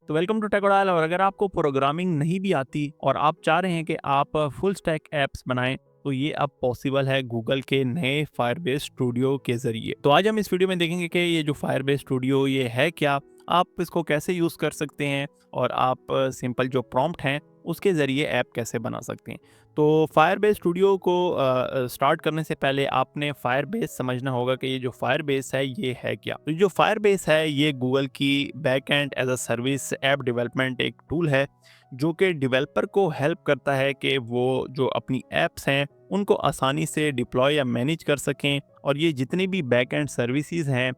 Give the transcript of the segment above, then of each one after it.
तो welcome to टेकोडायल। और अगर आपको प्रोग्रामिंग नहीं भी आती और आप चाह रहे हैं कि आप फुल स्टैक ऐप्स बनाएं, तो ये अब पॉसिबल है गूगल के नए फायरबेस स्टूडियो के ज़रिए। तो आज हम इस वीडियो में देखेंगे कि ये जो फायरबेस स्टूडियो ये है क्या, आप इसको कैसे यूज़ कर सकते हैं और आप सिंपल जो प्रॉम्प्ट हैं उसके ज़रिए ऐप कैसे बना सकते हैं। तो फायरबेस स्टूडियो को स्टार्ट करने से पहले आपने फायरबेस समझना होगा कि ये जो फायरबेस है ये है क्या। तो जो फायरबेस है ये गूगल की back end as a service app development एक टूल है जो कि डेवलपर को हेल्प करता है कि वो जो अपनी ऐप्स हैं उनको आसानी से डिप्लॉय या मैनेज कर सकें। और ये जितनी भी बैक एंड सर्विसेज हैं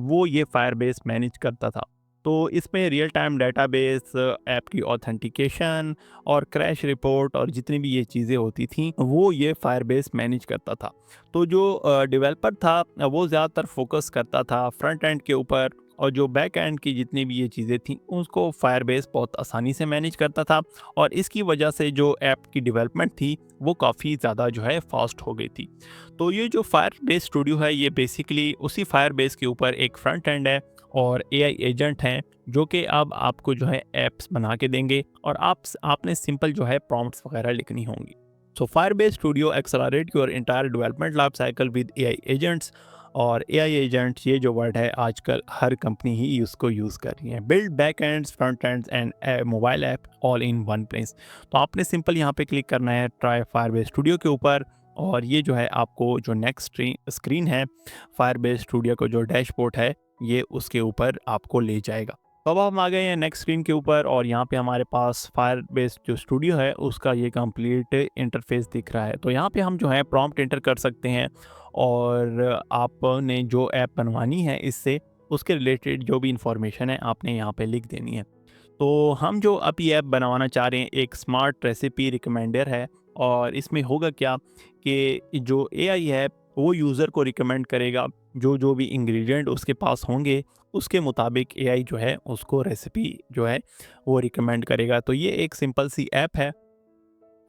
वो ये फायरबेस मैनेज करता था। तो इसमें रियल टाइम डेटाबेस, ऐप की ऑथेंटिकेशन और क्रैश रिपोर्ट और जितनी भी ये चीज़ें होती थी वो ये फायरबेस मैनेज करता था। तो जो डेवलपर था वो ज़्यादातर फोकस करता था फ्रंट एंड के ऊपर, और जो बैक एंड की जितनी भी ये चीज़ें थी उसको फायरबेस बहुत आसानी से मैनेज करता था। और इसकी वजह से जो ऐप की डेवलपमेंट थी वो काफ़ी ज़्यादा जो है फास्ट हो गई थी। तो ये जो फायरबेस स्टूडियो है ये बेसिकली उसी फायरबेस के ऊपर एक फ्रंट एंड है और एआई एजेंट हैं जो कि अब आपको जो है ऐप्स बना के देंगे और आपने सिंपल जो है प्रॉम्प्ट्स वगैरह लिखनी होंगी। So Firebase Studio accelerate your entire development life cycle with AI agents. और एआई एजेंट ये जो वर्ड है आजकल हर कंपनी ही उसको यूज़ कर रही है। Build back ends, front ends and mobile app all in one place. तो आपने सिंपल यहाँ पे क्लिक करना है ट्राई फायरबेस स्टूडियो के ऊपर, और ये जो है आपको जो नेक्स्ट स्क्रीन है फायरबेस स्टूडियो का जो डैशबोर्ड है ये उसके ऊपर आपको ले जाएगा। तो अब हम आ गए हैं नेक्स्ट स्क्रीन के ऊपर और यहाँ पे हमारे पास फायरबेस जो स्टूडियो है उसका ये कंप्लीट इंटरफेस दिख रहा है। तो यहाँ पे हम जो है प्रॉम्प्ट एंटर कर सकते हैं और आपने जो ऐप बनवानी है इससे उसके रिलेटेड जो भी इंफॉर्मेशन है आपने यहाँ पे लिख देनी है। तो हम जो अभी ऐप बनवाना चाह रहे हैं एक स्मार्ट रेसिपी रिकमेंडर है, और इसमें होगा क्या कि जो एआई है वो यूज़र को रिकमेंड करेगा जो जो भी इंग्रेडिएंट उसके पास होंगे उसके मुताबिक एआई जो है उसको रेसिपी जो है वो रिकमेंड करेगा। तो ये एक सिंपल सी ऐप है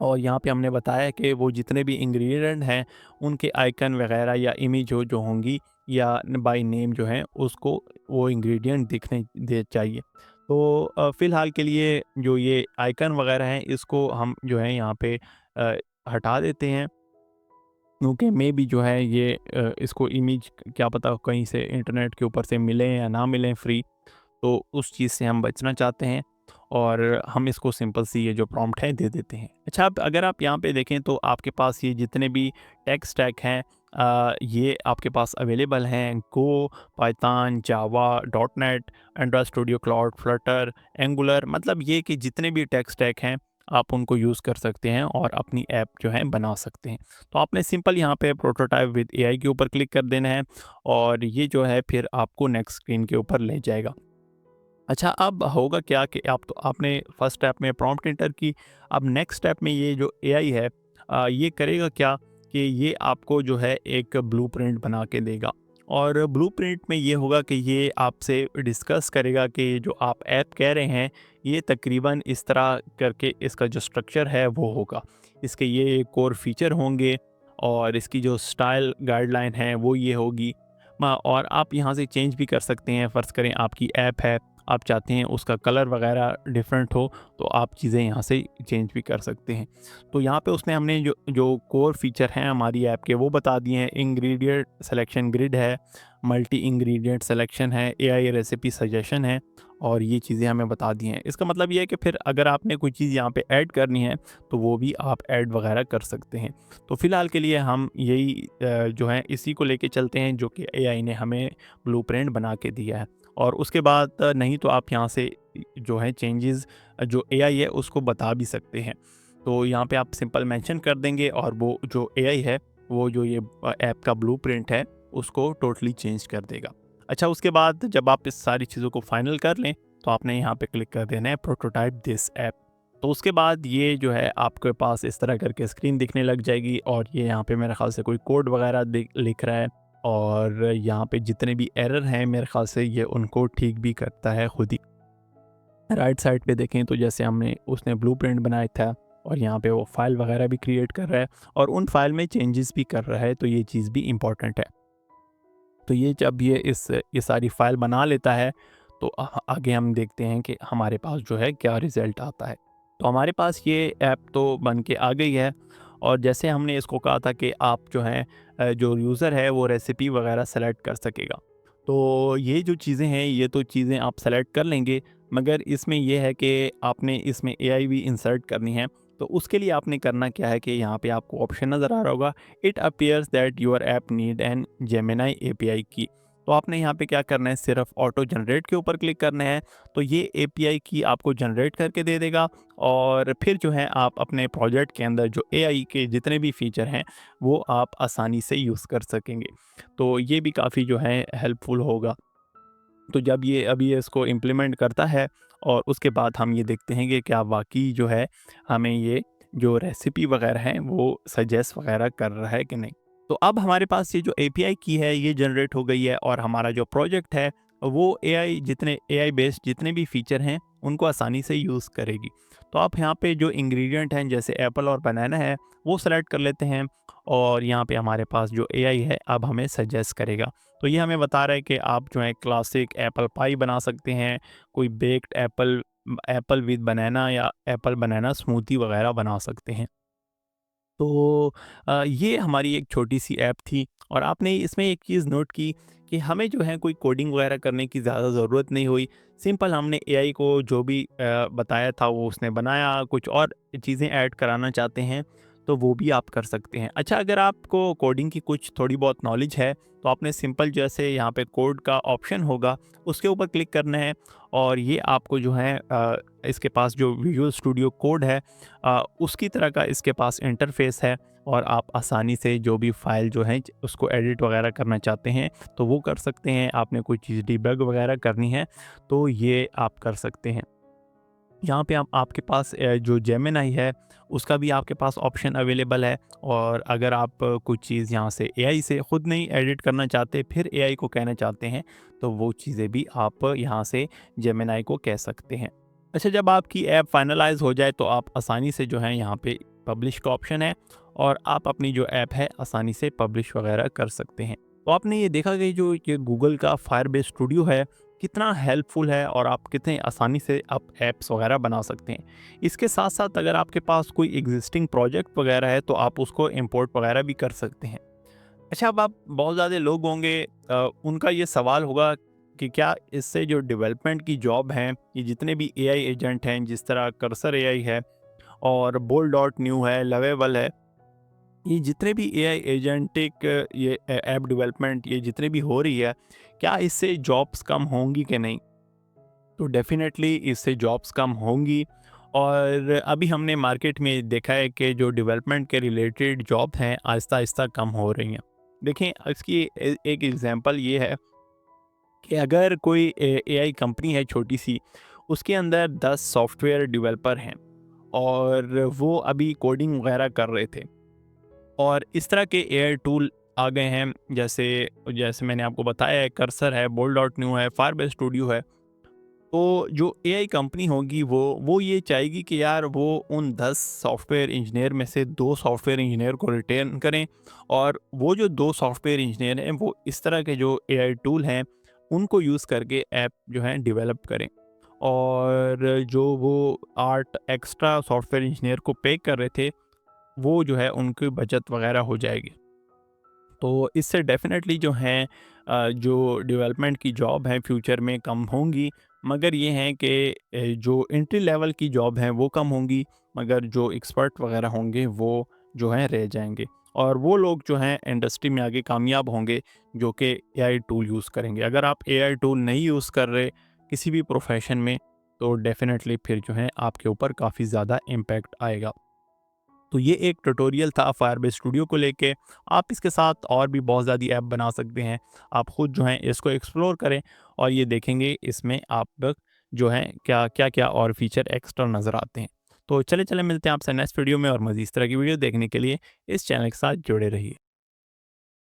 और यहाँ पे हमने बताया कि वो जितने भी इंग्रेडिएंट हैं उनके आइकन वगैरह या इमेज जो होंगी या बाय नेम जो है उसको वो इंग्रेडिएंट दिखने दे चाहिए। तो फ़िलहाल के लिए जो ये आइकन वगैरह हैं इसको हम जो है यहाँ पे हटा देते हैं, क्योंकि मे बी जो है ये इसको इमेज क्या पता कहीं से इंटरनेट के ऊपर से मिलें या ना मिलें फ्री, तो उस चीज़ से हम बचना चाहते हैं और हम इसको सिंपल सी ये जो प्रॉम्प्ट है दे देते हैं। अच्छा, अब अगर आप यहाँ पे देखें तो आपके पास ये जितने भी टेक स्टैक हैं ये आपके पास अवेलेबल हैं। Go, Python, Java, dot net, Android Studio, cloud, Flutter, Angular, मतलब ये कि जितने भी टेक स्टैक हैं आप उनको यूज़ कर सकते हैं और अपनी ऐप जो है बना सकते हैं। तो आपने सिंपल यहाँ पे प्रोटोटाइप विद एआई के ऊपर क्लिक कर देना है और ये जो है फिर आपको नेक्स्ट स्क्रीन के ऊपर ले जाएगा। अच्छा, अब होगा क्या कि आपने फर्स्ट स्टेप में प्रॉम्प्ट एंटर की। अब नेक्स्ट स्टेप में ये जो एआई है ये करेगा क्या कि ये आपको जो है एक ब्लूप्रिंट बना के देगा। और ब्लूप्रिंट में ये होगा कि ये आपसे डिस्कस करेगा कि जो आप ऐप कह रहे हैं ये तकरीबन इस तरह करके इसका जो स्ट्रक्चर है वो होगा। इसके ये कोर फीचर होंगे और इसकी जो स्टाइल गाइडलाइन है वो ये होगी। और आप यहाँ से चेंज भी कर सकते हैं। फ़र्ज़ करें आपकी ऐप है, आप चाहते हैं उसका कलर वगैरह डिफरेंट हो तो आप चीज़ें यहाँ से चेंज भी कर सकते हैं। तो यहाँ पे उसने हमने जो जो कोर फीचर हैं हमारी ऐप के वो बता दिए हैं। इंग्रेडिएंट सिलेक्शन ग्रिड है, मल्टी इंग्रेडिएंट सिलेक्शन है, एआई रेसिपी सजेशन है, और ये चीज़ें हमें बता दी हैं। इसका मतलब ये है कि फिर अगर आपने कोई चीज़ यहाँ पे ऐड करनी है तो वो भी आप ऐड वगैरह कर सकते हैं। तो फ़िलहाल के लिए हम यही जो है इसी को लेके चलते हैं जो कि एआई ने हमें ब्लूप्रिंट बना के दिया है। और उसके बाद नहीं तो आप यहाँ से जो है चेंजेस जो एआई है उसको बता भी सकते हैं। तो यहाँ पे आप सिंपल मेंशन कर देंगे और वो जो एआई है वो जो ये ऐप का ब्लूप्रिंट है उसको टोटली चेंज कर देगा। अच्छा, उसके बाद जब आप इस सारी चीज़ों को फाइनल कर लें तो आपने यहाँ पे क्लिक कर देना है प्रोटोटाइप दिस ऐप। तो उसके बाद ये जो है आपके पास इस तरह करके स्क्रीन दिखने लग जाएगी और ये यहाँ पे मेरे ख़्याल से कोई कोड वगैरह लिख रहा है, और यहाँ पे जितने भी एरर हैं मेरे ख़्याल से ये उनको ठीक भी करता है खुद ही। राइट साइड पे देखें तो जैसे हमने उसने ब्लूप्रिंट बनाया था और यहाँ पे वो फाइल वगैरह भी क्रिएट कर रहा है और उन फाइल में चेंजेस भी कर रहा है, तो ये चीज़ भी इम्पॉर्टेंट है। तो ये जब ये सारी फाइल बना लेता है तो आगे हम देखते हैं कि हमारे पास जो है क्या रिज़ल्ट आता है। तो हमारे पास ये ऐप तो बन के आ गई है और जैसे हमने इसको कहा था कि आप जो हैं जो यूज़र है वो रेसिपी वगैरह सेलेक्ट कर सकेगा। तो ये जो चीज़ें हैं ये तो चीज़ें आप सेलेक्ट कर लेंगे, मगर इसमें ये है कि आपने इसमें एआई भी इंसर्ट करनी है। तो उसके लिए आपने करना क्या है कि यहाँ पे आपको ऑप्शन नज़र आ रहा होगा, it appears that your app need an Gemini API की। तो आपने यहाँ पे क्या करना है, सिर्फ ऑटो जनरेट के ऊपर क्लिक करना है। तो ये एपीआई की आपको जनरेट करके दे देगा और फिर जो है आप अपने प्रोजेक्ट के अंदर जो एआई के जितने भी फीचर हैं वो आप आसानी से यूज़ कर सकेंगे। तो ये भी काफ़ी जो है हेल्पफुल होगा। तो जब ये अभी ये इसको इम्प्लीमेंट करता है और उसके बाद हम ये देखते हैं कि क्या वाक़ई जो है हमें ये जो रेसिपी वग़ैरह है वो सजेस्ट वग़ैरह कर रहा है कि नहीं। तो अब हमारे पास ये जो एपीआई की है ये जनरेट हो गई है और हमारा जो प्रोजेक्ट है वो एआई बेस्ड जितने भी फीचर हैं उनको आसानी से यूज़ करेगी। तो आप यहाँ पे जो इंग्रेडिएंट हैं जैसे एप्पल और बनाना है वो सेलेक्ट कर लेते हैं और यहाँ पे हमारे पास जो एआई है अब हमें सजेस्ट करेगा। तो ये हमें बता रहा है कि आप जो है क्लासिक एप्पल पाई बना सकते हैं, कोई बेक्ड एप्पल एप्पल विद बनाना या एप्पल बनाना स्मूदी वगैरह बना सकते हैं। तो ये हमारी एक छोटी-सी ऐप थी और आपने इसमें एक चीज़ नोट की कि हमें जो है कोई कोडिंग वगैरह करने की ज़्यादा ज़रूरत नहीं हुई। सिंपल हमने एआई को जो भी बताया था वो उसने बनाया, कुछ और चीज़ें ऐड कराना चाहते हैं तो वो भी आप कर सकते हैं। अच्छा, अगर आपको कोडिंग की कुछ थोड़ी बहुत नॉलेज है तो आपने सिंपल जैसे यहाँ पे कोड का ऑप्शन होगा उसके ऊपर क्लिक करना है और ये आपको जो है इसके पास जो विजुअल स्टूडियो कोड है उसकी तरह का इसके पास इंटरफेस है और आप आसानी से जो भी फाइल जो है उसको एडिट वगैरह करना चाहते हैं तो वो कर सकते हैं। आपने कोई चीज़ डिबग वगैरह करनी है तो ये आप कर सकते हैं। यहाँ पे आप आपके पास जो जेमिनी है उसका भी आपके पास ऑप्शन अवेलेबल है और अगर आप कुछ चीज़ यहाँ से एआई से खुद नहीं एडिट करना चाहते फिर एआई को कहना चाहते हैं तो वो चीज़ें भी आप यहाँ से जेमिनी को कह सकते हैं। अच्छा, जब आपकी ऐप फाइनलाइज हो जाए तो आप आसानी से जो है यहाँ पे पब्लिश का ऑप्शन है और आप अपनी जो ऐप है आसानी से पब्लिश वगैरह कर सकते हैं। तो आपने ये देखा कि जो ये गूगल का फायरबेस स्टूडियो है कितना हेल्पफुल है और आप कितने आसानी से आप ऐप्स वगैरह बना सकते हैं। इसके साथ साथ अगर आपके पास कोई एग्जिस्टिंग प्रोजेक्ट वगैरह है तो आप उसको इंपोर्ट वगैरह भी कर सकते हैं। अच्छा, अब आप बहुत ज़्यादा लोग होंगे उनका ये सवाल होगा कि क्या इससे जो डेवलपमेंट की जॉब हैं, ये जितने भी एआई एजेंट हैं जिस तरह कर्सर एआई है और बोल डॉट न्यू है, लवेबल है, ये जितने भी एआई एजेंटिक ये ऐप डेवलपमेंट ये जितने भी हो रही है, क्या इससे जॉब्स कम होंगी कि नहीं? तो डेफ़िनेटली इससे जॉब्स कम होंगी और अभी हमने मार्केट में देखा है कि जो डेवलपमेंट के रिलेटेड जॉब हैं, आहिस्ता-आहिस्ता कम हो रही हैं। देखें, इसकी एक एग्ज़ाम्पल ये है कि अगर कोई एआई कंपनी है छोटी-सी, उसके अंदर 10 सॉफ्टवेयर डेवलपर हैं और वो अभी कोडिंग वगैरह कर रहे थे और इस तरह के एआई टूल आ गए हैं, जैसे जैसे मैंने आपको बताया है, कर्सर है, बोल डॉट न्यू है, फायरबेस स्टूडियो है। तो जो एआई कंपनी होगी वो ये चाहेगी कि यार वो उन 10 सॉफ्टवेयर इंजीनियर में से 2 सॉफ्टवेयर इंजीनियर को रिटेन करें और वो जो 2 सॉफ्टवेयर इंजीनियर हैं वो इस तरह के जो एआई टूल हैं उनको यूज़ करके ऐप जो है डेवलप करें और जो वो 8 एक्स्ट्रा सॉफ्टवेयर इंजीनियर को पे कर रहे थे वो जो है उनकी बचत वगैरह हो जाएगी। तो इससे डेफ़िनेटली जो है जो डेवलपमेंट की जॉब है फ्यूचर में कम होंगी, मगर ये हैं कि जो एंट्री लेवल की जॉब हैं वो कम होंगी, मगर जो एक्सपर्ट वगैरह होंगे वो जो हैं रह जाएँगे और वो लोग जो हैं इंडस्ट्री में आगे कामयाब होंगे जो कि एआई टूल यूज़ करेंगे। अगर आप एआई टूल नहीं यूज़ कर रहे किसी भी प्रोफ़ेशन में तो डेफ़िनेटली फिर जो है आपके ऊपर काफ़ी ज़्यादा इम्पैक्ट आएगा। तो ये एक ट्यूटोरियल था फायरबेस स्टूडियो को लेके। आप इसके साथ और भी बहुत ज़्यादा ऐप बना सकते हैं। आप खुद जो हैं इसको एक्सप्लोर करें और ये देखेंगे इसमें आप जो हैं क्या-क्या और फीचर एक्स्ट्रा नज़र आते हैं। तो चले मिलते हैं आपसे नेक्स्ट वीडियो में और मज़ीद इस तरह की वीडियो देखने के लिए इस चैनल के साथ जुड़े रहिए।